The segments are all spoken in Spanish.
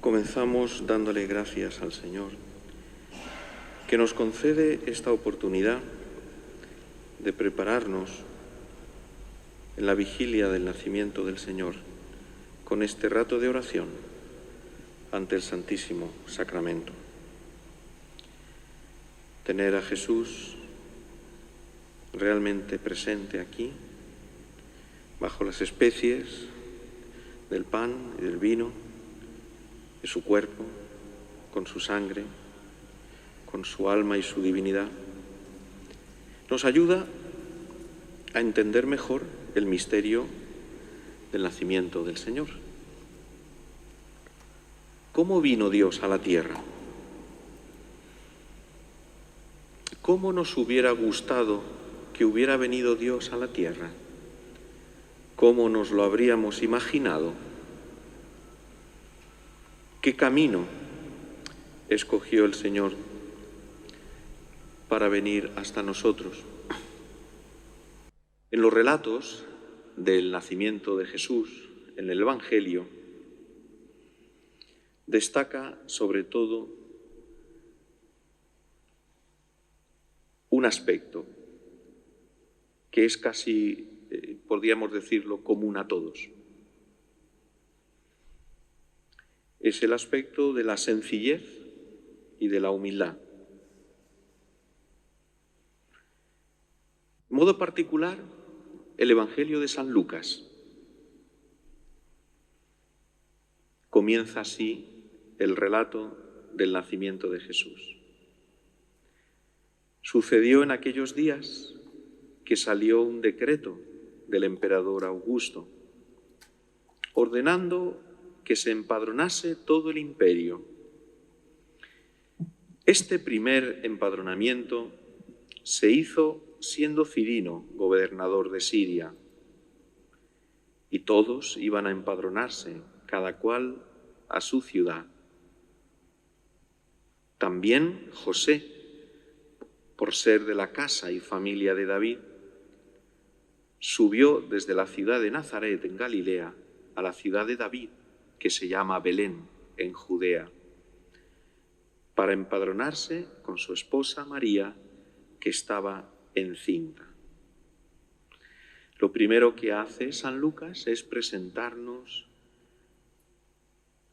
Comenzamos dándole gracias al Señor, que nos concede esta oportunidad de prepararnos en la vigilia del nacimiento del Señor con este rato de oración ante el Santísimo Sacramento. Tener a Jesús realmente presente aquí, bajo las especies del pan y del vino, de su cuerpo, con su sangre, con su alma y su divinidad, nos ayuda a entender mejor el misterio del nacimiento del Señor. ¿Cómo vino Dios a la tierra? ¿Cómo nos hubiera gustado que hubiera venido Dios a la tierra? ¿Cómo nos lo habríamos imaginado? ¿Qué camino escogió el Señor para venir hasta nosotros? En los relatos del nacimiento de Jesús, en el Evangelio, destaca sobre todo un aspecto que es casi, podríamos decirlo, común a todos. Es el aspecto de la sencillez y de la humildad. En modo particular, el Evangelio de San Lucas comienza así el relato del nacimiento de Jesús. Sucedió en aquellos días que salió un decreto del emperador Augusto, ordenando que se empadronase todo el imperio. Este primer empadronamiento se hizo siendo Cirino gobernador de Siria, y todos iban a empadronarse, cada cual a su ciudad. También José, por ser de la casa y familia de David, subió desde la ciudad de Nazaret en Galilea a la ciudad de David, que se llama Belén, en Judea, para empadronarse con su esposa María, que estaba encinta. Lo primero que hace San Lucas es presentarnos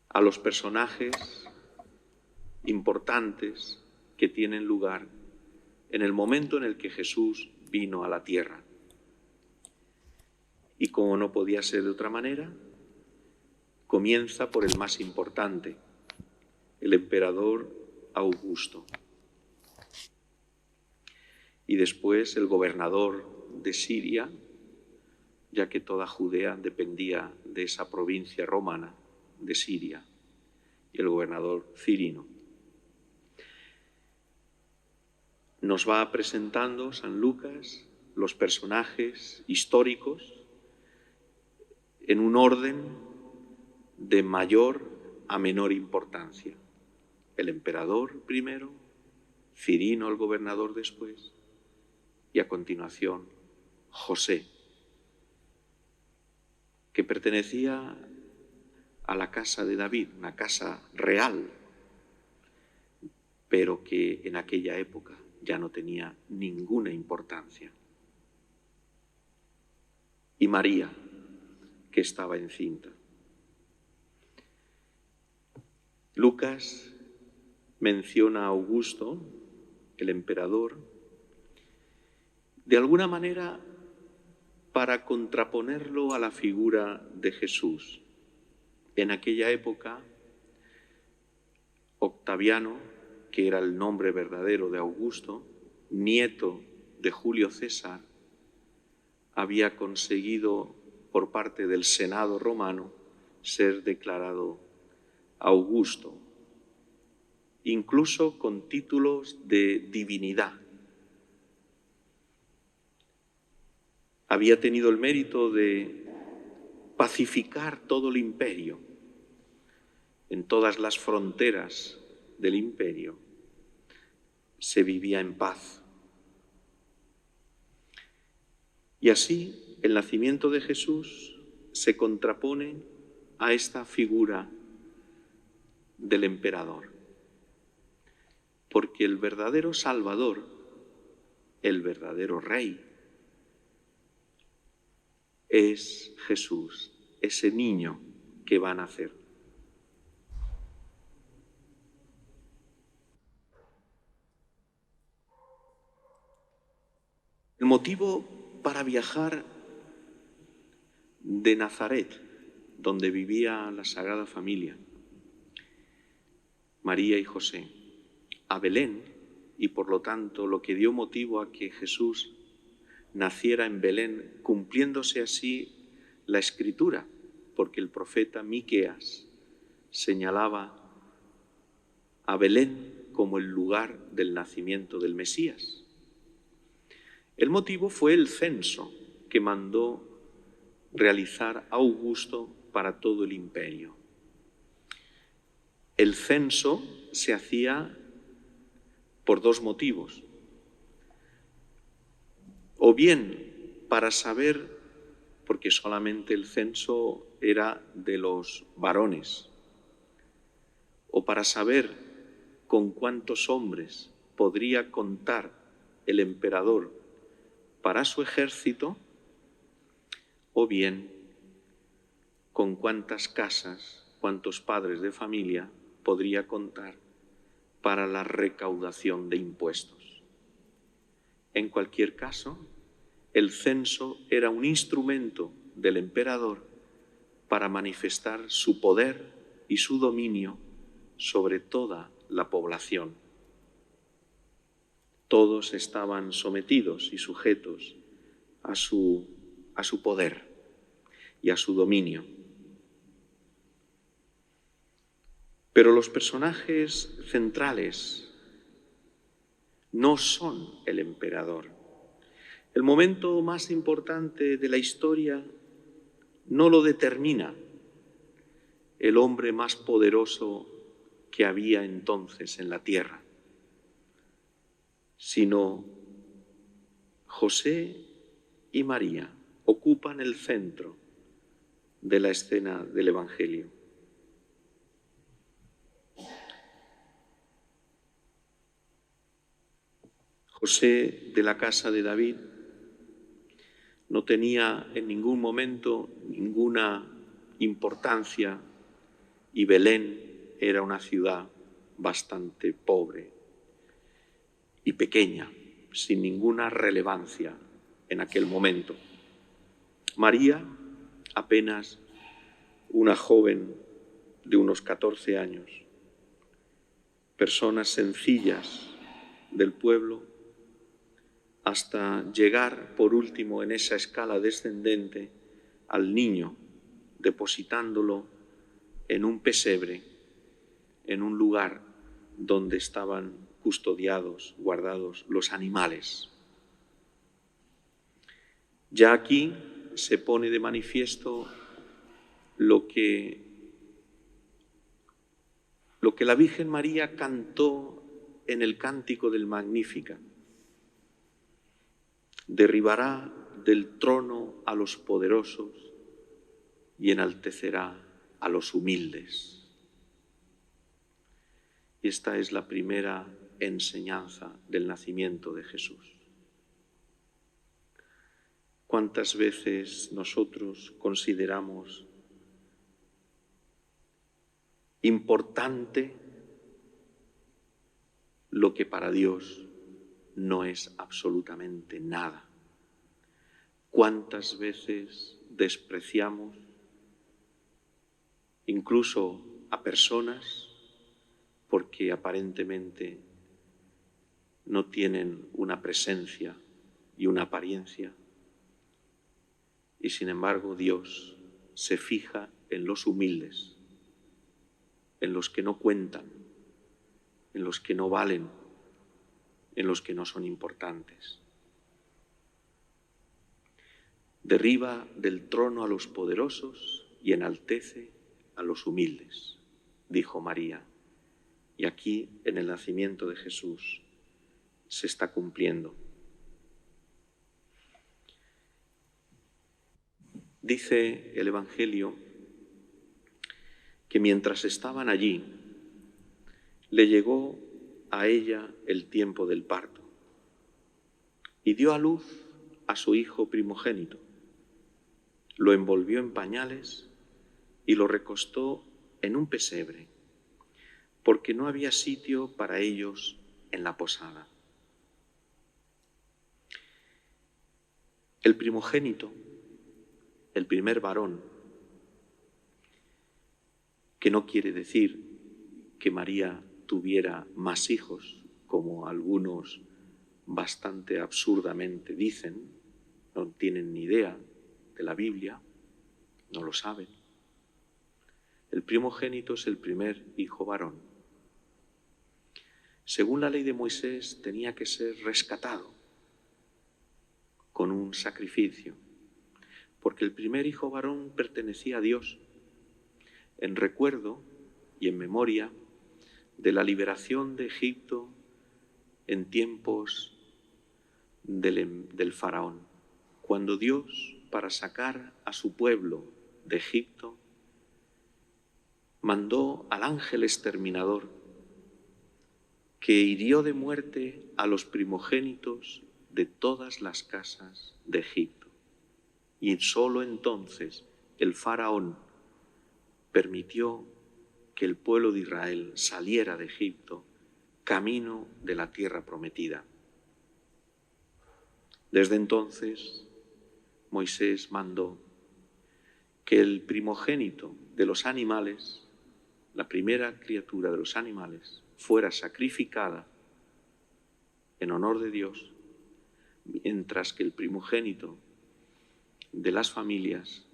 a los personajes importantes que tienen lugar en el momento en el que Jesús vino a la tierra. Y como no podía ser de otra manera, comienza por el más importante, el emperador Augusto. Y después el gobernador de Siria, ya que toda Judea dependía de esa provincia romana de Siria, y el gobernador Cirino. Nos va presentando San Lucas los personajes históricos en un orden de mayor a menor importancia. El emperador primero, Cirino el gobernador después, y a continuación José, que pertenecía a la casa de David, una casa real, pero que en aquella época ya no tenía ninguna importancia. Y María, que estaba encinta. Lucas menciona a Augusto, el emperador, de alguna manera para contraponerlo a la figura de Jesús. En aquella época, Octaviano, que era el nombre verdadero de Augusto, nieto de Julio César, había conseguido por parte del Senado romano ser declarado Augusto, incluso con títulos de divinidad. Había tenido el mérito de pacificar todo el imperio. En todas las fronteras del imperio se vivía en paz. Y así el nacimiento de Jesús se contrapone a esta figura del emperador. Porque el verdadero Salvador, el verdadero Rey, es Jesús, ese niño que va a nacer. El motivo para viajar de Nazaret, donde vivía la Sagrada Familia, María y José, a Belén, y por lo tanto lo que dio motivo a que Jesús naciera en Belén, cumpliéndose así la Escritura, porque el profeta Miqueas señalaba a Belén como el lugar del nacimiento del Mesías. El motivo fue el censo que mandó realizar Augusto para todo el imperio. El censo se hacía por dos motivos. O bien para saber, porque solamente el censo era de los varones, o para saber con cuántos hombres podría contar el emperador para su ejército, o bien con cuántas casas, cuántos padres de familia podría contar para la recaudación de impuestos. En cualquier caso, el censo era un instrumento del emperador para manifestar su poder y su dominio sobre toda la población. Todos estaban sometidos y sujetos a su poder y a su dominio. Pero los personajes centrales no son el emperador. El momento más importante de la historia no lo determina el hombre más poderoso que había entonces en la tierra, sino José y María ocupan el centro de la escena del Evangelio. José, de la casa de David, no tenía en ningún momento ninguna importancia y Belén era una ciudad bastante pobre y pequeña, sin ninguna relevancia en aquel momento. María, apenas una joven de unos 14 años, personas sencillas del pueblo, hasta llegar, por último, en esa escala descendente, al niño, depositándolo en un pesebre, en un lugar donde estaban custodiados, guardados los animales. Ya aquí se pone de manifiesto lo que la Virgen María cantó en el cántico del Magníficat. Derribará del trono a los poderosos y enaltecerá a los humildes. Y esta es la primera enseñanza del nacimiento de Jesús. ¿Cuántas veces nosotros consideramos importante lo que para Dios no es absolutamente nada? ¿Cuántas veces despreciamos incluso a personas porque aparentemente no tienen una presencia y una apariencia? Y sin embargo Dios se fija en los humildes, en los que no cuentan, en los que no valen, en los que no son importantes. Derriba del trono a los poderosos y enaltece a los humildes, dijo María. Y aquí, en el nacimiento de Jesús, se está cumpliendo. Dice el Evangelio que mientras estaban allí, le llegó a ella el tiempo del parto y dio a luz a su hijo primogénito. Lo envolvió en pañales y lo recostó en un pesebre, porque no había sitio para ellos en la posada. El primogénito, el primer varón, que no quiere decir que María tuviera más hijos, como algunos bastante absurdamente dicen, no tienen ni idea de la Biblia, no lo saben. El primogénito es el primer hijo varón. Según la ley de Moisés, tenía que ser rescatado con un sacrificio, porque el primer hijo varón pertenecía a Dios, en recuerdo y en memoria de la liberación de Egipto en tiempos del faraón, cuando Dios, para sacar a su pueblo de Egipto, mandó al ángel exterminador que hirió de muerte a los primogénitos de todas las casas de Egipto. Y solo entonces el faraón permitió que el pueblo de Israel saliera de Egipto camino de la tierra prometida. Desde entonces, Moisés mandó que el primogénito de los animales, la primera criatura de los animales, fuera sacrificada en honor de Dios, mientras que el primogénito de las familias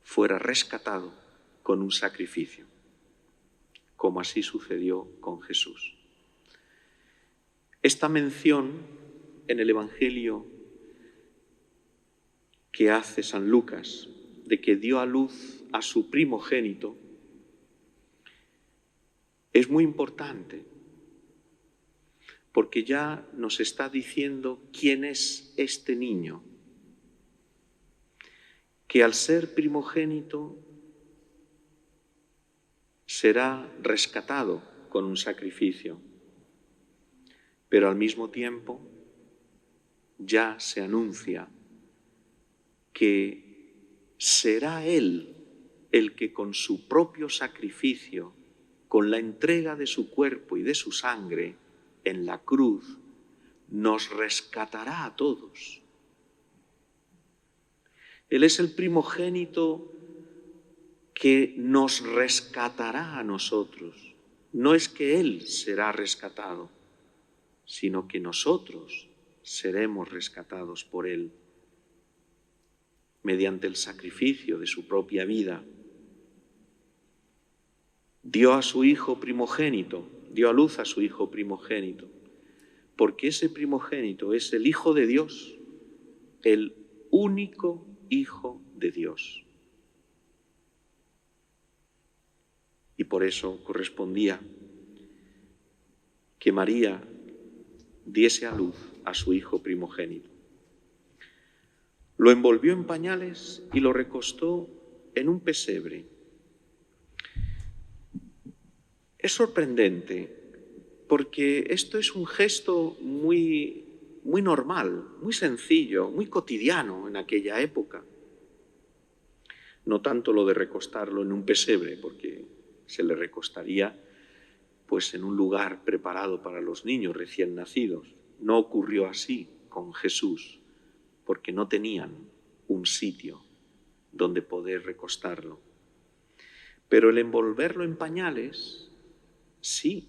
fuera rescatado con un sacrificio, como así sucedió con Jesús. Esta mención en el Evangelio que hace San Lucas, de que dio a luz a su primogénito, es muy importante, porque ya nos está diciendo quién es este niño, que al ser primogénito será rescatado con un sacrificio, pero al mismo tiempo ya se anuncia que será Él el que con su propio sacrificio, con la entrega de su cuerpo y de su sangre en la cruz, nos rescatará a todos. Él es el primogénito que nos rescatará a nosotros. No es que Él será rescatado, sino que nosotros seremos rescatados por Él mediante el sacrificio de su propia vida. Dio a su hijo primogénito, dio a luz a su hijo primogénito, porque ese primogénito es el Hijo de Dios, el único Hijo de Dios. Y por eso correspondía que María diese a luz a su hijo primogénito. Lo envolvió en pañales y lo recostó en un pesebre. Es sorprendente porque esto es un gesto muy normal, muy sencillo, muy cotidiano en aquella época. No tanto lo de recostarlo en un pesebre, porque se le recostaría pues en un lugar preparado para los niños recién nacidos. No ocurrió así con Jesús, porque no tenían un sitio donde poder recostarlo. Pero el envolverlo en pañales, sí.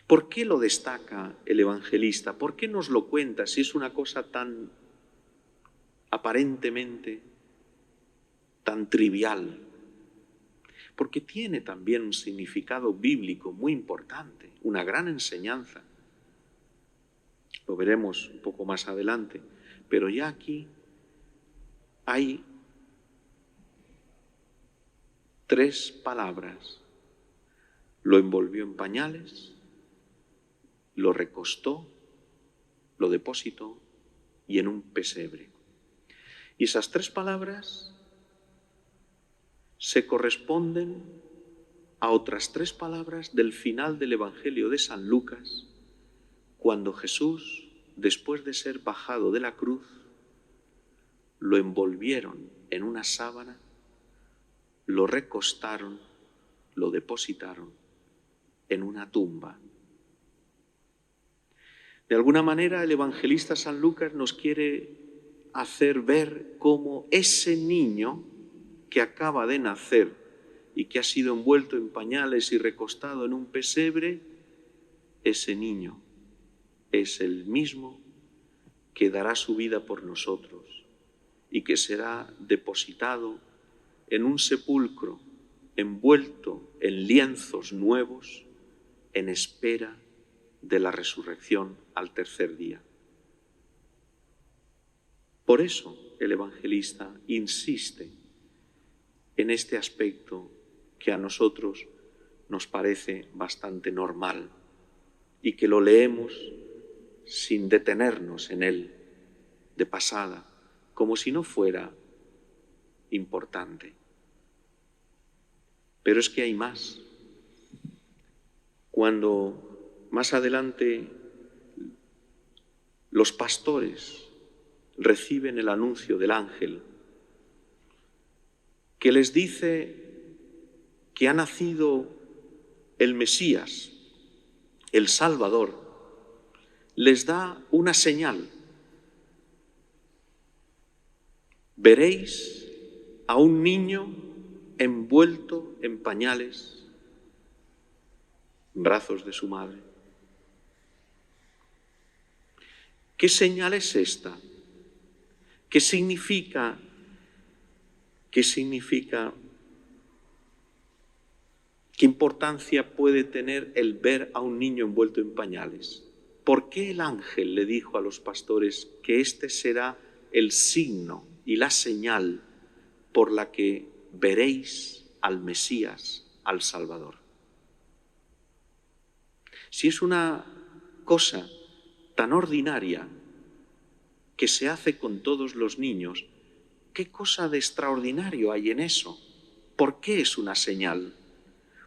¿Por qué lo destaca el evangelista? ¿Por qué nos lo cuenta si es una cosa tan aparentemente tan trivial? Porque tiene también un significado bíblico muy importante, una gran enseñanza. Lo veremos un poco más adelante, pero ya aquí hay 3 palabras. Lo envolvió en pañales, lo recostó, lo depositó y en un pesebre. Y esas 3 palabras se corresponden a otras 3 palabras del final del Evangelio de San Lucas, cuando Jesús, después de ser bajado de la cruz, lo envolvieron en una sábana, lo recostaron, lo depositaron en una tumba. De alguna manera el evangelista San Lucas nos quiere hacer ver cómo ese niño que acaba de nacer y que ha sido envuelto en pañales y recostado en un pesebre, ese niño es el mismo que dará su vida por nosotros y que será depositado en un sepulcro envuelto en lienzos nuevos en espera de la resurrección al tercer día. Por eso el evangelista insiste en este aspecto que a nosotros nos parece bastante normal y que lo leemos sin detenernos en él de pasada, como si no fuera importante. Pero es que hay más. Cuando más adelante los pastores reciben el anuncio del ángel que les dice que ha nacido el Mesías, el Salvador, les da una señal. Veréis a un niño envuelto en pañales, en brazos de su madre. ¿Qué señal es esta? ¿Qué significa? ¿Qué significa? ¿Qué importancia puede tener el ver a un niño envuelto en pañales? ¿Por qué el ángel le dijo a los pastores que este será el signo y la señal por la que veréis al Mesías, al Salvador? Si es una cosa tan ordinaria que se hace con todos los niños, ¿qué cosa de extraordinario hay en eso? ¿Por qué es una señal?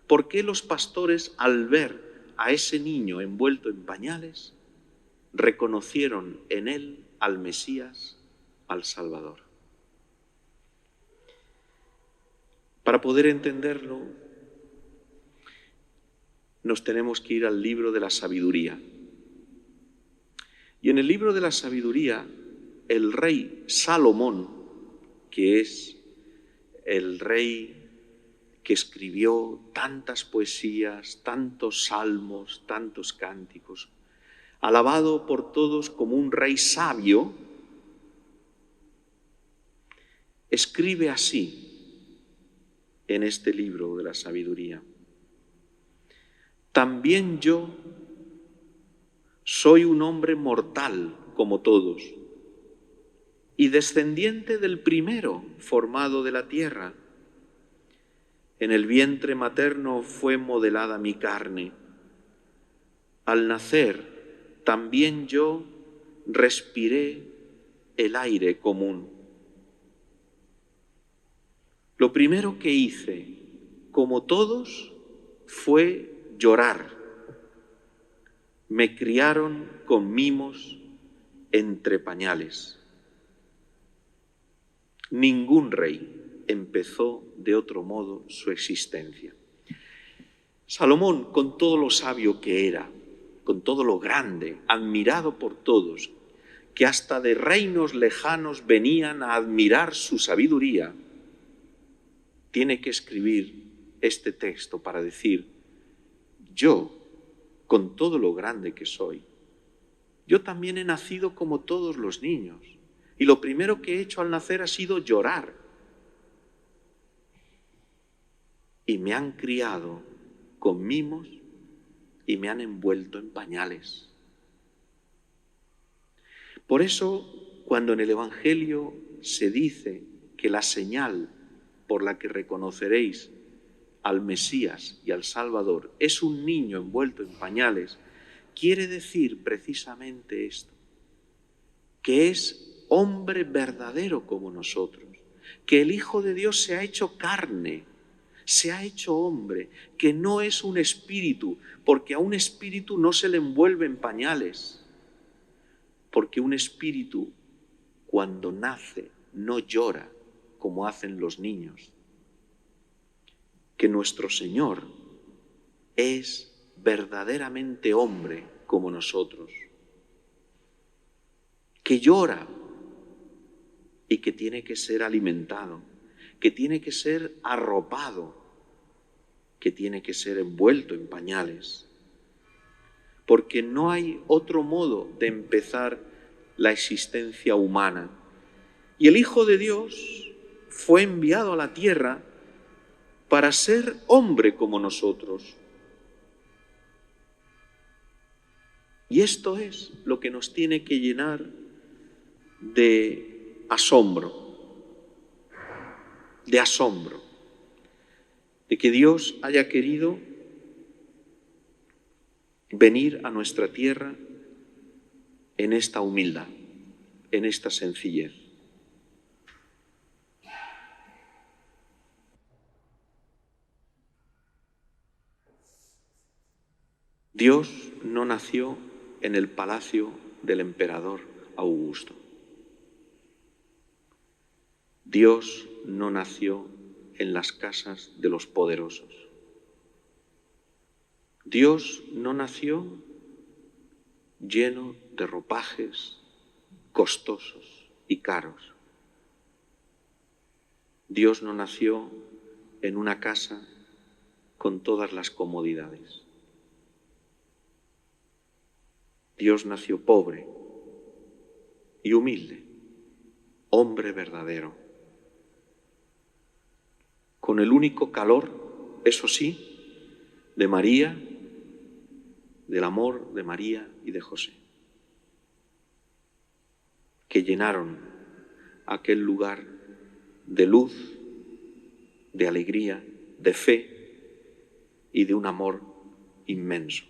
¿Por qué los pastores, al ver a ese niño envuelto en pañales, reconocieron en él al Mesías, al Salvador? Para poder entenderlo, nos tenemos que ir al libro de la sabiduría. Y en el libro de la sabiduría, el rey Salomón, que es el rey que escribió tantas poesías, tantos salmos, tantos cánticos, alabado por todos como un rey sabio, escribe así en este libro de la sabiduría: también yo soy un hombre mortal como todos, y descendiente del primero formado de la tierra. En el vientre materno fue modelada mi carne. Al nacer, también yo respiré el aire común. Lo primero que hice, como todos, fue llorar. Me criaron con mimos entre pañales. Ningún rey empezó de otro modo su existencia. Salomón, con todo lo sabio que era, con todo lo grande, admirado por todos, que hasta de reinos lejanos venían a admirar su sabiduría, tiene que escribir este texto para decir: yo, con todo lo grande que soy, yo también he nacido como todos los niños, y lo primero que he hecho al nacer ha sido llorar. Y me han criado con mimos y me han envuelto en pañales. Por eso, cuando en el Evangelio se dice que la señal por la que reconoceréis al Mesías y al Salvador es un niño envuelto en pañales, quiere decir precisamente esto, que es hombre verdadero como nosotros, que el Hijo de Dios se ha hecho carne, se ha hecho hombre, que no es un espíritu, porque a un espíritu no se le envuelve en pañales, porque un espíritu cuando nace no llora como hacen los niños, que nuestro Señor es verdaderamente hombre como nosotros, que llora y que tiene que ser alimentado, que tiene que ser arropado, que tiene que ser envuelto en pañales, porque no hay otro modo de empezar la existencia humana. Y el Hijo de Dios fue enviado a la tierra para ser hombre como nosotros. Y esto es lo que nos tiene que llenar de asombro, de que Dios haya querido venir a nuestra tierra en esta humildad, en esta sencillez. Dios no nació en el palacio del emperador Augusto. Dios no nació en las casas de los poderosos. Dios no nació lleno de ropajes costosos y caros. Dios no nació en una casa con todas las comodidades. Dios nació pobre y humilde, hombre verdadero, con el único calor, eso sí, de María, del amor de María y de José, que llenaron aquel lugar de luz, de alegría, de fe y de un amor inmenso,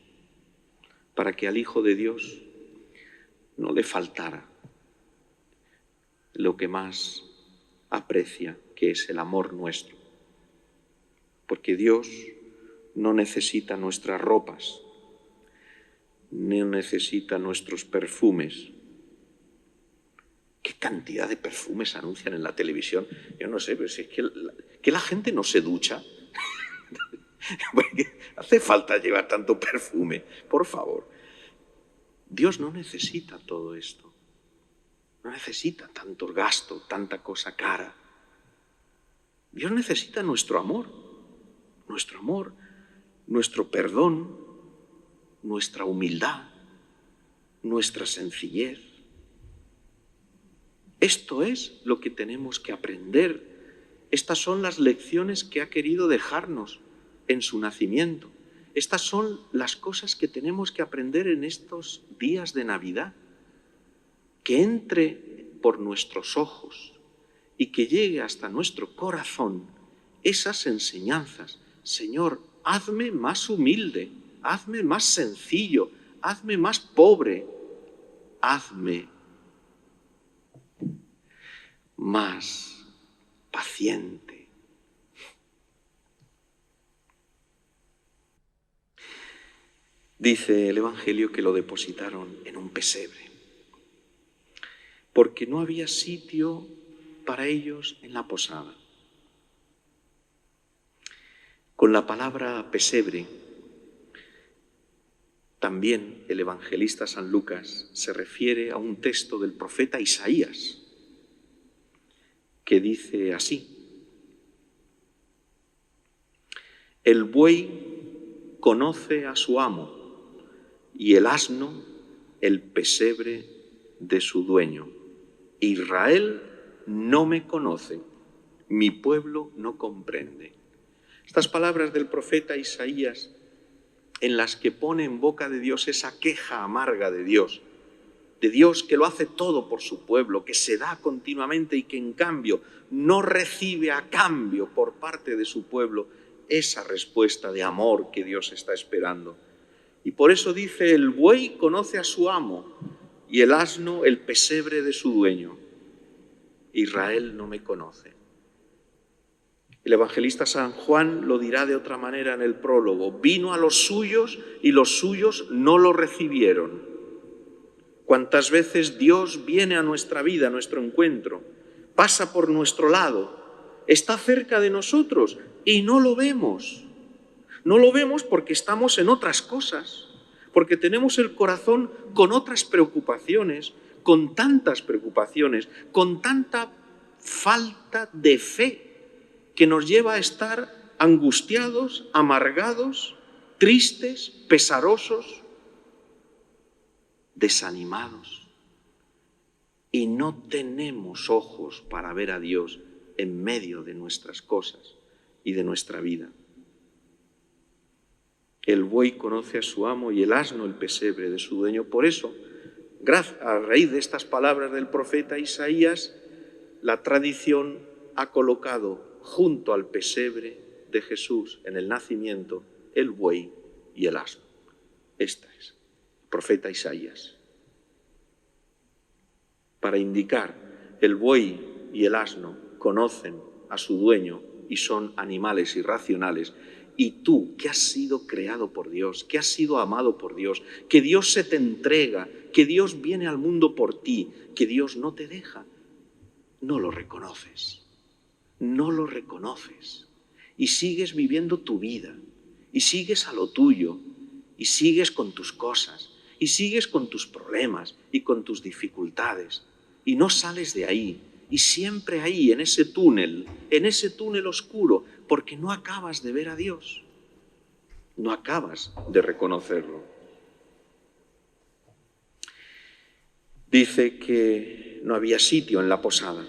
para que al Hijo de Dios no le faltara lo que más aprecia, que es el amor nuestro. Porque Dios no necesita nuestras ropas, no necesita nuestros perfumes. ¿Qué cantidad de perfumes anuncian en la televisión? Yo no sé, pero si es que la gente no se ducha. Hace falta llevar tanto perfume, por favor. Dios no necesita todo esto. No necesita tanto gasto, tanta cosa cara. Dios necesita nuestro amor, nuestro perdón, nuestra humildad, nuestra sencillez. Esto es lo que tenemos que aprender. Estas son las lecciones que ha querido dejarnos en su nacimiento. Estas son las cosas que tenemos que aprender en estos días de Navidad. Que entre por nuestros ojos y que llegue hasta nuestro corazón esas enseñanzas. Señor, hazme más humilde, hazme más sencillo, hazme más pobre, hazme más paciente. Dice el Evangelio que lo depositaron en un pesebre, porque no había sitio para ellos en la posada. Con la palabra pesebre, también el evangelista San Lucas se refiere a un texto del profeta Isaías, que dice así: el buey conoce a su amo y el asno el pesebre de su dueño. Israel no me conoce, mi pueblo no comprende. Estas palabras del profeta Isaías, en las que pone en boca de Dios esa queja amarga de Dios que lo hace todo por su pueblo, que se da continuamente y que en cambio no recibe a cambio por parte de su pueblo esa respuesta de amor que Dios está esperando. Y por eso dice: el buey conoce a su amo y el asno el pesebre de su dueño. Israel no me conoce. El evangelista San Juan lo dirá de otra manera en el prólogo. Vino a los suyos y los suyos no lo recibieron. Cuántas veces Dios viene a nuestra vida, a nuestro encuentro, pasa por nuestro lado, está cerca de nosotros y no lo vemos. No lo vemos porque estamos en otras cosas, porque tenemos el corazón con otras preocupaciones, con tantas preocupaciones, con tanta falta de fe que nos lleva a estar angustiados, amargados, tristes, pesarosos, desanimados. Y no tenemos ojos para ver a Dios en medio de nuestras cosas y de nuestra vida. El buey conoce a su amo y el asno el pesebre de su dueño. Por eso, a raíz de estas palabras del profeta Isaías, la tradición ha colocado junto al pesebre de Jesús en el nacimiento el buey y el asno. Esta es, el profeta Isaías. Para indicar, el buey y el asno conocen a su dueño y son animales irracionales. Y tú, que has sido creado por Dios, que has sido amado por Dios, que Dios se te entrega, que Dios viene al mundo por ti, que Dios no te deja, no lo reconoces. No lo reconoces. Y sigues viviendo tu vida, y sigues a lo tuyo, y sigues con tus cosas, y sigues con tus problemas y con tus dificultades, y no sales de ahí, y siempre ahí, en ese túnel oscuro, porque no acabas de ver a Dios, no acabas de reconocerlo. Dice que no había sitio en la posada.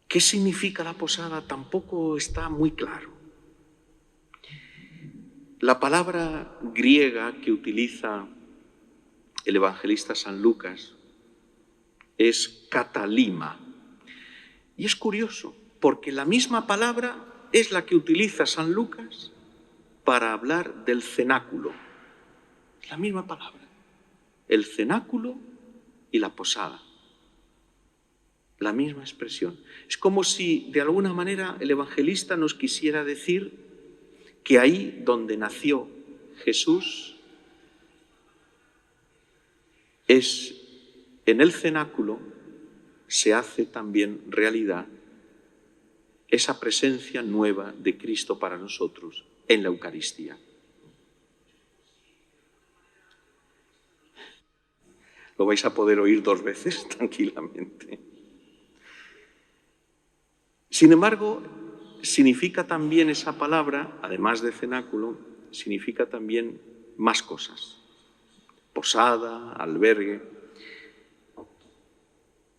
¿Qué significa la posada? Tampoco está muy claro. La palabra griega que utiliza el evangelista San Lucas es katalima. Y es curioso, porque la misma palabra es la que utiliza San Lucas para hablar del cenáculo. Es la misma palabra. El cenáculo y la posada. La misma expresión. Es como si de alguna manera el evangelista nos quisiera decir que ahí donde nació Jesús es en el cenáculo se hace también realidad esa presencia nueva de Cristo para nosotros en la Eucaristía. Lo vais a poder oír 2 veces tranquilamente. Sin embargo, significa también esa palabra, además de cenáculo, significa también más cosas. Posada, albergue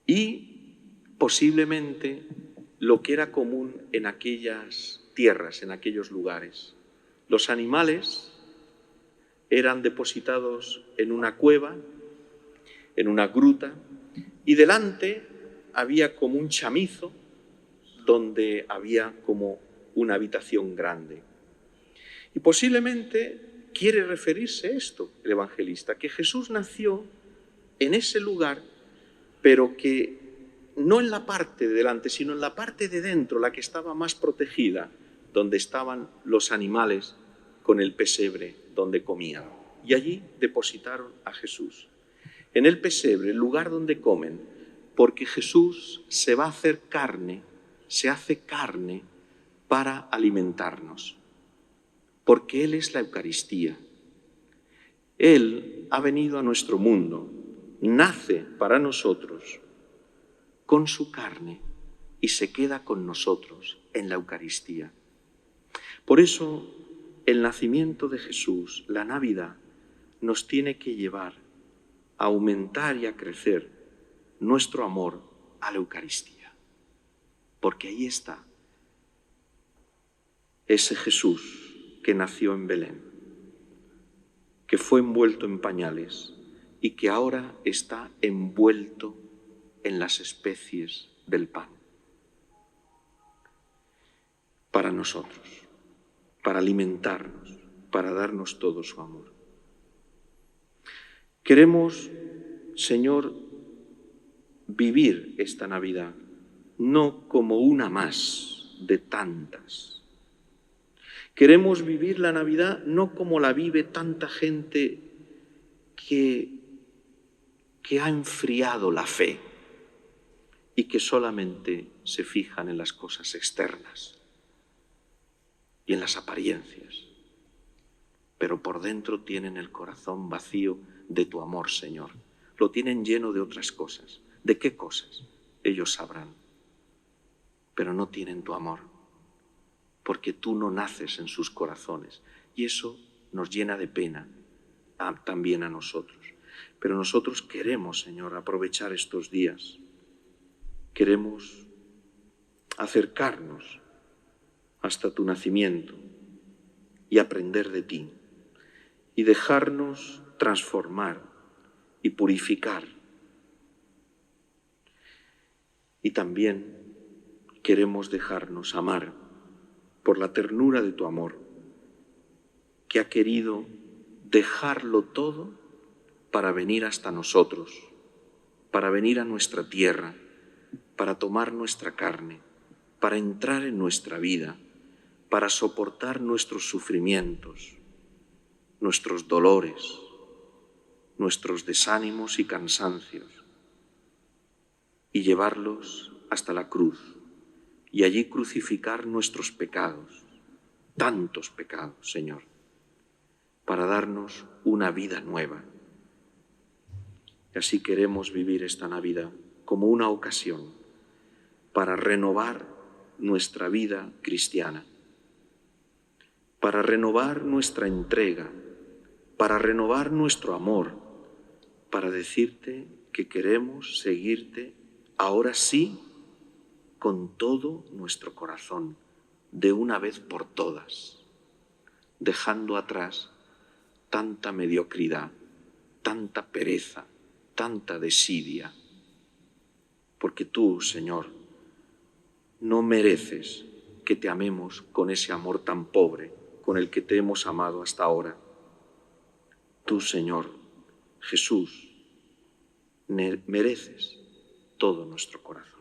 y posiblemente lo que era común en aquellas tierras, en aquellos lugares. Los animales eran depositados en una cueva, en una gruta, y delante había como un chamizo donde había como una habitación grande. Y posiblemente quiere referirse a esto el evangelista, que Jesús nació en ese lugar, pero que no en la parte de delante, sino en la parte de dentro, la que estaba más protegida, donde estaban los animales con el pesebre donde comían. Y allí depositaron a Jesús. En el pesebre, el lugar donde comen, porque Jesús se va a hacer carne, se hace carne para alimentarnos, porque Él es la Eucaristía. Él ha venido a nuestro mundo, nace para nosotros con su carne y se queda con nosotros en la Eucaristía. Por eso, el nacimiento de Jesús, la Navidad, nos tiene que llevar a aumentar y a crecer nuestro amor a la Eucaristía. Porque ahí está ese Jesús que nació en Belén, que fue envuelto en pañales y que ahora está envuelto en las especies del pan. Para nosotros, para alimentarnos, para darnos todo su amor. Queremos, Señor, vivir esta Navidad no como una más de tantas. Queremos vivir la Navidad no como la vive tanta gente que ha enfriado la fe y que solamente se fijan en las cosas externas y en las apariencias, pero por dentro tienen el corazón vacío de tu amor, Señor. Lo tienen lleno de otras cosas. ¿De qué cosas? Ellos sabrán, pero no tienen tu amor, porque tú no naces en sus corazones, y eso nos llena de pena también a nosotros. Pero nosotros queremos, Señor, aprovechar estos días. Queremos acercarnos hasta tu nacimiento y aprender de ti y dejarnos transformar y purificar. Y también queremos dejarnos amar por la ternura de tu amor, que ha querido dejarlo todo para venir hasta nosotros, para venir a nuestra tierra, para tomar nuestra carne, para entrar en nuestra vida, para soportar nuestros sufrimientos, nuestros dolores, nuestros desánimos y cansancios, y llevarlos hasta la cruz, y allí crucificar nuestros pecados, tantos pecados, Señor, para darnos una vida nueva. Y así queremos vivir esta Navidad como una ocasión para renovar nuestra vida cristiana, para renovar nuestra entrega, para renovar nuestro amor, para decirte que queremos seguirte ahora sí con todo nuestro corazón, de una vez por todas, dejando atrás tanta mediocridad, tanta pereza, tanta desidia, porque tú, Señor, no mereces que te amemos con ese amor tan pobre con el que te hemos amado hasta ahora. Tú, Señor, Jesús, mereces todo nuestro corazón.